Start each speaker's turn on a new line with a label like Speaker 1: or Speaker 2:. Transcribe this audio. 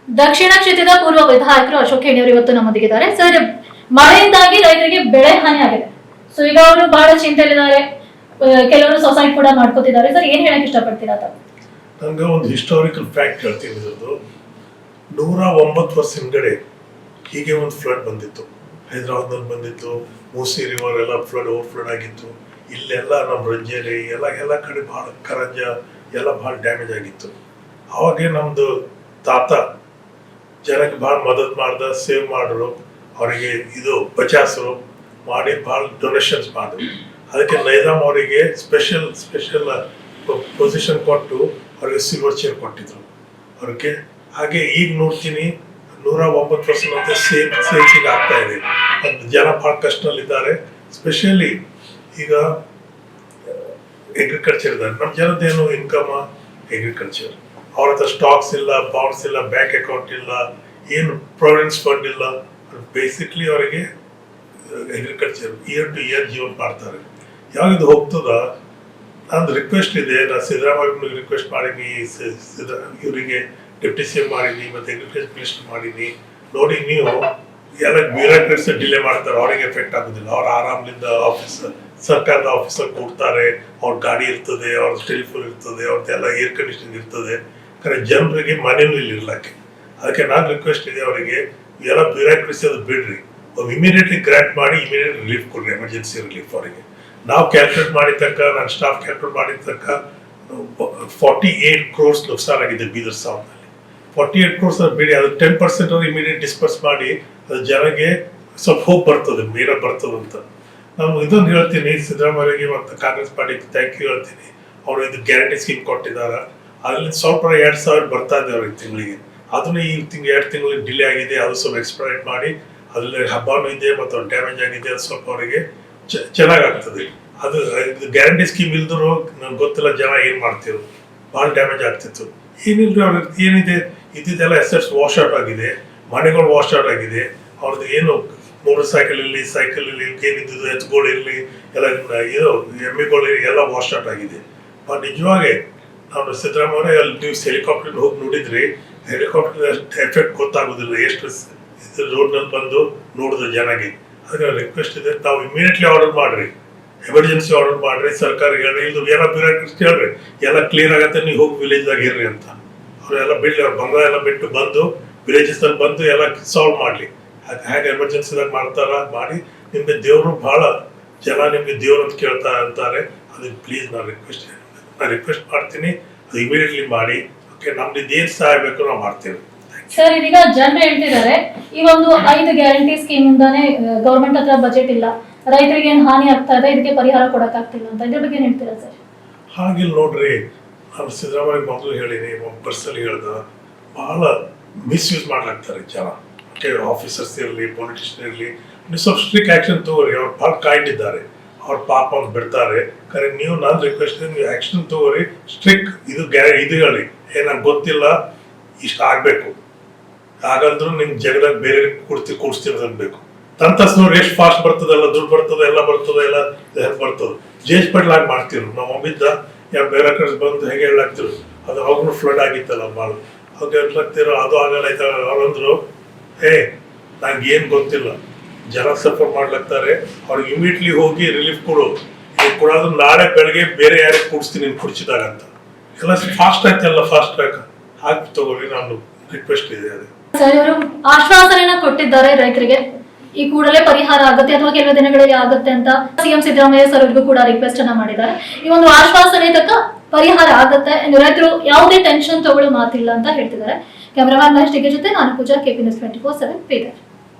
Speaker 1: ದಕ್ಷಿಣ ಕ್ಷೇತ್ರದ ಪೂರ್ವ ವಿಧಾಯಕರು ಅಶೋಕ್ ಹೆಣಿಯವರು ಇವತ್ತು ನಮ್ಮೊಂದಿಗಿದ್ದಾರೆ. ಸರ್, ಮಳೆಯಿಂದಾಗಿ ರೈತರಿಗೆ ಬೆಳೆ ಹಾನಿ ಆಗಿದೆ. ಸೊ ಈಗ ಅವರು ಬಹಳ ಚಿಂತೆಯಲ್ಲಿದ್ದಾರೆ. ಕೆಲವರು ಸೊಸೈಟಿ ಕೂಡ ಮಾಡ್ಕೋತಿದ್ದಾರೆ. ಸರ್, ಏನ್ ಹೇಳಕ್ ಇಷ್ಟಪಡ್ತೀರಾ ತಾವು?
Speaker 2: ನಂಗೆ ಒಂದು ಹಿಸ್ಟಾರಿಕಲ್ ಫ್ಯಾಕ್ಟ್ ಹೇಳ್ತೀನಿ. 109 ವರ್ಷ ಹಿಂದಗಡೆ ಹೀಗೆ ಒಂದು ಫ್ಲಡ್ ಬಂದಿತ್ತು. ಹೈದರಾಬಾದ್ನಲ್ಲಿ ಬಂದಿತ್ತು. ಮೂಸಿ ರಿವರ್ ಎಲ್ಲ ಓವರ್ ಫ್ಲಡ್ ಆಗಿತ್ತು. ಇಲ್ಲೆಲ್ಲ ನಮ್ಮ ರಂಜೇರಿ ಎಲ್ಲ ಕಡೆ ಭಾಳ ಕರಂಜ ಎಲ್ಲ ಭಾಳ ಡ್ಯಾಮೇಜ್ ಆಗಿತ್ತು. ಅವಾಗೆ ನಮ್ದು ತಾತ ಜನಕ್ಕೆ ಭಾಳ ಮದತ್ ಮಾಡ್ದ, ಸೇವ್ ಮಾಡಿದ್ರು, ಅವರಿಗೆ ಇದು ಬಚಾಸರು ಮಾಡಿ ಭಾಳ ಡೊನೇಷನ್ಸ್ ಮಾಡಿದ್ರು. ಅದಕ್ಕೆ ನೈಜಾಮ್ ಅವರಿಗೆ ಸ್ಪೆಷಲ್ ಪೊಸಿಷನ್ ಕೊಟ್ಟು ಅವ್ರಿಗೆ ಸಿಲ್ವರ್ ಚೇರ್ ಕೊಟ್ಟಿದ್ರು ಅವ್ರಿಗೆ. ಹಾಗೆ ಈಗ ನೋಡ್ತೀನಿ 109 ವರ್ಷ ಮತ್ತೆ ಸೇಮ್ ಈಗ ಆಗ್ತಾ ಇದೆ. ಜನ ಭಾಳ ಕಷ್ಟದಲ್ಲಿದ್ದಾರೆ. ಸ್ಪೆಷಲಿ ಈಗ ಅಗ್ರಿಕಲ್ಚರ್ ಇದ್ದಾರೆ. ನಮ್ಮ ಜನದೇನು ಇನ್ಕಮ್ ಅಗ್ರಿಕಲ್ಚರ್. ಅವ್ರ ಹತ್ರ ಸ್ಟಾಕ್ಸ್ ಇಲ್ಲ, ಬಾಂಡ್ಸ್ ಇಲ್ಲ, ಬ್ಯಾಂಕ್ ಅಕೌಂಟ್ ಇಲ್ಲ, ಏನು ಪ್ರಾವಿಡೆನ್ಸ್ ಫಂಡ್ ಇಲ್ಲ. ಬೇಸಿಕ್ಲಿ ಅವರಿಗೆ ಅಗ್ರಿಕಲ್ಚರ್ ಇಯರ್ ಟು ಇಯರ್ ಜೀವನ ಮಾಡ್ತಾರೆ. ಯಾವಾಗ ಇದು ಹೋಗ್ತದ, ನಂದು ರಿಕ್ವೆಸ್ಟ್ ಇದೆ. ನಾನು ಸಿದ್ದರಾಮಯ್ಯ ರಿಕ್ವೆಸ್ಟ್ ಮಾಡೀನಿ, ಇವರಿಗೆ ಡೆಪ್ಟಿ ಸಿ ಎಂ ಮಾಡೀನಿ, ಮತ್ತು ಅಗ್ರಿಕಲ್ಚರ್ ಮಿನಿಸ್ಟರ್ ಮಾಡೀನಿ. ನೋಡಿ, ನೀವು ಎಲ್ಲ ಬ್ಯೂರೋಕ್ರೇಟ್ಸ್ ಡಿಲೇ ಮಾಡ್ತಾರೆ, ಅವ್ರಿಗೆ ಎಫೆಕ್ಟ್ ಆಗೋದಿಲ್ಲ. ಅವ್ರ ಆರಾಮ್ಲಿಂದ ಸರ್ಕಾರದ ಆಫೀಸಲ್ಲಿ ಕೂಡ್ತಾರೆ. ಅವ್ರ ಗಾಡಿ ಇರ್ತದೆ, ಅವ್ರ ಟೆಲಿಫೋನ್ ಇರ್ತದೆ, ಅವ್ರದ್ದೆಲ್ಲ ಏರ್ ಕಂಡೀಷನ್ ಇರ್ತದೆ. ಖರೆ ಜನರಿಗೆ ಮನೇನೂ ಇಲ್ಲಿ ಇರ್ಲಕ್ಕೆ. ಅದಕ್ಕೆ ನಾನು ರಿಕ್ವೆಸ್ಟ್ ಇದೆ ಅವರಿಗೆ, ಎಲ್ಲ ಬ್ಯೂರೋಕ್ರಸಿ ಅದು ಬಿಡ್ರಿ, ಇಮಿಡಿಯೇಟ್ಲಿ ಗ್ರಾಂಟ್ ಮಾಡಿ ಇಮಿಡಿಯೇಟ್ ರಿಲೀಫ್ ಕೊಡ್ರಿ, ಎಮರ್ಜೆನ್ಸಿ ರಿಲೀಫ್ ಅವರಿಗೆ. ನಾವು ಕ್ಯಾಲ್ಕುಲೇಟ್ ಮಾಡಿದ ತನಕ, ನನ್ನ ಸ್ಟಾಫ್ ಕ್ಯಾಲ್ಕುಲೇಟ್ ಮಾಡಿದ ತನಕ 48 crores ನುಕ್ಸಾನ್ ಆಗಿದೆ ಬೀದರ್ ಸೌತ್ನಲ್ಲಿ. 48 crores ಬಿಡಿ, ಅದು 10% ಅವ್ರು ಇಮಿಡಿಯೇಟ್ ಡಿಸ್ಪರ್ಸ್ ಮಾಡಿ ಅದು ಜನಗೆ ಸ್ವಲ್ಪ ಹೋಪ್ ಬರ್ತದೆ, ಬೇರೆ ಬರ್ತದಂತ. ನಾನು ಇದೊಂದು ಹೇಳ್ತೀನಿ ಸಿದ್ದರಾಮಯ್ಯಗೆ ಮತ್ತು ಕಾಂಗ್ರೆಸ್ ಪಾರ್ಟಿಗೆ ಥ್ಯಾಂಕ್ ಯು ಹೇಳ್ತೀನಿ. ಅವರು ಇದು ಗ್ಯಾರಂಟಿ ಸ್ಕೀಮ್ ಕೊಟ್ಟಿದ್ದಾರೆ. ಅದರಲ್ಲಿ ಸ್ವಲ್ಪ 2,000 ಬರ್ತಾ ಇದೆ ಅವ್ರಿಗೆ ತಿಂಗಳಿಗೆ. ಅದನ್ನು ಈ 2 ತಿಂಗಳಿಗೆ ಡಿಲೇ ಆಗಿದೆ. ಅದು ಸ್ವಲ್ಪ ಎಕ್ಸ್ಪೈರೇಟ್ ಮಾಡಿ, ಅದರಲ್ಲಿ ಹಬ್ಬನೂ ಇದೆ ಮತ್ತು ಡ್ಯಾಮೇಜ್ ಆಗಿದೆ. ಅದು ಸ್ವಲ್ಪ ಅವರಿಗೆ ಚೆನ್ನಾಗಾಗ್ತದೆ. ಅದು ಗ್ಯಾರಂಟಿ ಸ್ಕೀಮ್ ಇಲ್ದರೂ ನಂಗೆ ಗೊತ್ತಿಲ್ಲ ಜನ ಏನು ಮಾಡ್ತಿದ್ರು, ಭಾಳ ಡ್ಯಾಮೇಜ್ ಆಗ್ತಿತ್ತು. ಏನಿಲ್ಲ, ಅವ್ರಿಗೆ ಏನಿದೆ ಇದ್ದಿದ್ದೆಲ್ಲ ಎಸೆಟ್ಸ್ ವಾಶ್ ಔಟ್ ಆಗಿದೆ, ಮನೆಗಳು ವಾಶ್ ಔಟ್ ಆಗಿದೆ. ಅವ್ರದ್ದು ಏನು ಮೋಟರ್ ಸೈಕಲ್ ಇರಲಿ, ಸೈಕಲ್ ಇರಲಿ, ಏನಿದ್ದು ಎತ್ಗಳು ಇರಲಿ, ಎಲ್ಲ ಇದು ಎಮ್ಮೆಗಳು ಎಲ್ಲ ವಾಶ್ ಔಟ್ ಆಗಿದೆ. ನಿಜವಾಗಿ ನಾವು ಸಿದ್ದರಾಮಯ್ಯ ಅಲ್ಲಿ ನೀವು ಹೆಲಿಕಾಪ್ಟರ್ ಹೋಗಿ ನೋಡಿದ್ರಿ, ಹೆಲಿಕಾಪ್ಟರ್ ಎಫೆಕ್ಟ್ ಗೊತ್ತಾಗೋದಿಲ್ಲ ಎಷ್ಟು ರೋಡ್ನಲ್ಲಿ ಬಂದು ನೋಡಿದ್ರೆ ಜನಗೆ. ಅದಕ್ಕೆ ರಿಕ್ವೆಸ್ಟ್ ಇದೆ, ತಾವು ಇಮಿಡಿಯೇಟ್ಲಿ ಆರ್ಡರ್ ಮಾಡ್ರಿ, ಎಮರ್ಜೆನ್ಸಿ ಆರ್ಡರ್ ಮಾಡ್ರಿ. ಸರ್ಕಾರ ಹೇಳ್ರಿ, ಇದು ಎಲ್ಲ ಬ್ಯೂರೋಕ್ರಟ್ಸ್ ಹೇಳ್ರಿ, ಎಲ್ಲ ಕ್ಲಿಯರ್ ಆಗತ್ತೆ, ನೀವು ಹೋಗಿ ವಿಲೇಜ್ದಾಗ ಇರ್ರಿ ಅಂತ. ಅವರೆಲ್ಲ ಬಿಡ್ಲಿ, ಅವ್ರ ಬಂಗಾರ ಎಲ್ಲ ಬಿಟ್ಟು ಬಂದು ವಿಲೇಜಸ್ನಲ್ಲಿ ಬಂದು ಎಲ್ಲ ಸಾಲ್ವ್ ಮಾಡಲಿ. ಹೇಗೆ ಎಮರ್ಜೆನ್ಸಿದಾಗ ಮಾಡ್ತಾರ ಮಾಡಿ. ನಿಮಗೆ ದೇವರು ಭಾಳ ಜನ ನಿಮಗೆ ದೇವ್ರು ಅಂತ ಕೇಳ್ತಾ ಅಂತಾರೆ. ಅದಕ್ಕೆ ಪ್ಲೀಸ್ ನಾನು ರಿಕ್ವೆಸ್ಟ್ ಮಾಡ್ತೀನಿ, ಅದು ಇಮಿಡಿಯೇಟ್ಲಿ ಮಾಡಿ. ಓಕೆ, ನಮ್ದು ಏನು ಸಹಾಯ ಬೇಕು ನಾವು ಮಾಡ್ತೇವೆ.
Speaker 1: ಸರ್, ಇದೀಗ ಜನರು ಹೇಳ್ತಿದ್ದಾರೆ ಈ ಒಂದು 5 ಗ್ಯಾರಂಟಿ ಸ್ಕೀಮ್ ಇಂದಾನೆ ಗೌರ್ಮೆಂಟ್ ಹತ್ರ ಬಜೆಟ್ ಇಲ್ಲ, ರೈತರಿಗೆ ಏನು ಹಾನಿ ಆಗ್ತಾ ಇದೆ, ಇದಕ್ಕೆ ಪರಿಹಾರ ಕೊಡಕ್ಕಾಗ್ತಿಲ್ಲ ಅಂತ. ಇದ್ರ ಬಗ್ಗೆ ಏನ್ ಹೇಳ್ತೀರಾ ಸರ್?
Speaker 2: ಹಾಗಿಲ್ಲ ನೋಡ್ರಿ, ನಾನು ಸಿದ್ದರಾಮಯ್ಯ ಮೊದಲು ಹೇಳಿನಿ, ಪರ್ಸನಲಿ ಹೇಳ್ದ, ಭಾಳ ಮಿಸ್ಯೂಸ್ ಮಾಡ್ಲಾಗ್ತಾರೆ ಜನ. ಓಕೆ, ಆಫೀಸರ್ಸ್ ಇರಲಿ, ಪೊಲಿಟಿಷಿಯನ್ ಇರಲಿ, ನೀವು ಸ್ವಲ್ಪ ಸ್ಟ್ರಿಕ್ಟ್ ಆ್ಯಕ್ಷನ್ ತಗೋರಿ. ಅವ್ರು ಭಾಳ ಕೈಂಡ್ ಇದ್ದಾರೆ, ಅವ್ರ ಪಾಪ ಅವ್ರು ಬಿಡ್ತಾರೆ. ಕರೆ ನೀವು ನಾನು ರಿಕ್ವೆಸ್ಟ್, ನೀವು ಆ್ಯಕ್ಷನ್ ತಗೋರಿ, ಸ್ಟ್ರಿಕ್ಟ್. ಇದು ಇದು ಹೇಳಿ, ನಂಗೆ ಗೊತ್ತಿಲ್ಲ, ಇಷ್ಟು ಆಗಬೇಕು, ಹಾಗಂದ್ರೂ ನಿಮ್ಗೆ ಜಗದಾಗ ಬೇರೆ ಕೂಡಿಸ್ತೀನಿ ಅನ್ಬೇಕು. ತಂತಸ್ನವ್ರು ಎಷ್ಟು ಫಾಸ್ಟ್ ಬರ್ತದಲ್ಲ, ದುಡ್ಡು ಬರ್ತದೆ, ಎಲ್ಲ ಬರ್ತದೆ, ಎಲ್ಲ ಹೆಲ್ಪ್ ಬರ್ತದೆ. ಜೇಜ್ ಪಟ್ಲ ಆಗಿ ಮಾಡ್ತಿರು. ನಾವು ಒಮ್ಮಿದ್ದ ಯಾವ ಬೇರೆ ಕಡೆ ಬಂದು ಹೇಗೆ ಹೇಳಾಗ್ತಿರು, ಅದು ಅವಾಗೂ ಫ್ಲಡ್ ಆಗಿತ್ತಲ್ಲ ಭಾಳ, ಅವಾಗ ಹೇಳಾಗ್ತಿರೋ ಅದು ಆಗಲ್ಲ ಆಯ್ತಾ. ಅವ್ರಂದ್ರು, ನಂಗೆ ಏನು ಗೊತ್ತಿಲ್ಲ, ಜನ ಸಫರ್ ಮಾಡ್ಲಾಗ್ತಾರೆ, ಅವ್ರಿಗೆ ಇಮಿಡಿಯೇಟ್ಲಿ ಹೋಗಿ ರಿಲೀಫ್ ಕೊಡು, ಕೊಡೋದು ನಾಳೆ ಬೆಳಗ್ಗೆ ಬೇರೆ ಯಾರಿಗೆ ಕೂಡಿಸ್ತೀನಿ ಕುಡಿಸಿದಾಗ ಅಂತ. ಎಲ್ಲ ಫಾಸ್ಟ್ ಆಯ್ತಲ್ಲ, ಫಾಸ್ಟ್ ಟ್ರ್ಯಾಕ್ ಹಾಕಿ ತಗೋರಿ. ನಾನು ರಿಕ್ವೆಸ್ಟ್ ಇದೆ. ಅದೇ
Speaker 1: ಸರ್, ಇವರು ಆಶ್ವಾಸನೆಯನ್ನ ಕೊಟ್ಟಿದ್ದಾರೆ ರೈತರಿಗೆ, ಈ ಕೂಡಲೇ ಪರಿಹಾರ ಆಗುತ್ತೆ ಅಥವಾ ಕೆಲವು ದಿನಗಳಲ್ಲಿ ಆಗುತ್ತೆ ಅಂತ ಸಿಎಂ ಸಿದ್ದರಾಮಯ್ಯ ಸರ್ ಅವ್ರಿಗೂ ಕೂಡ ರಿಕ್ವೆಸ್ಟ್ ಅನ್ನ ಮಾಡಿದ್ದಾರೆ. ಈ ಒಂದು ಆಶ್ವಾಸನೆ ತಕ್ಕ ಪರಿಹಾರ ಆಗುತ್ತೆ, ರೈತರು ಯಾವುದೇ ಟೆನ್ಷನ್ ತಗೊಳ್ಳೋ ಮಾತಿಲ್ಲ ಅಂತ ಹೇಳ್ತಿದ್ದಾರೆ. ಕ್ಯಾಮರಾಮನ್ ಮಹೇಶ್ ಜೊತೆ ನಾನು ಪೂಜಾ, KP News 24/7 ಬೀದರ್.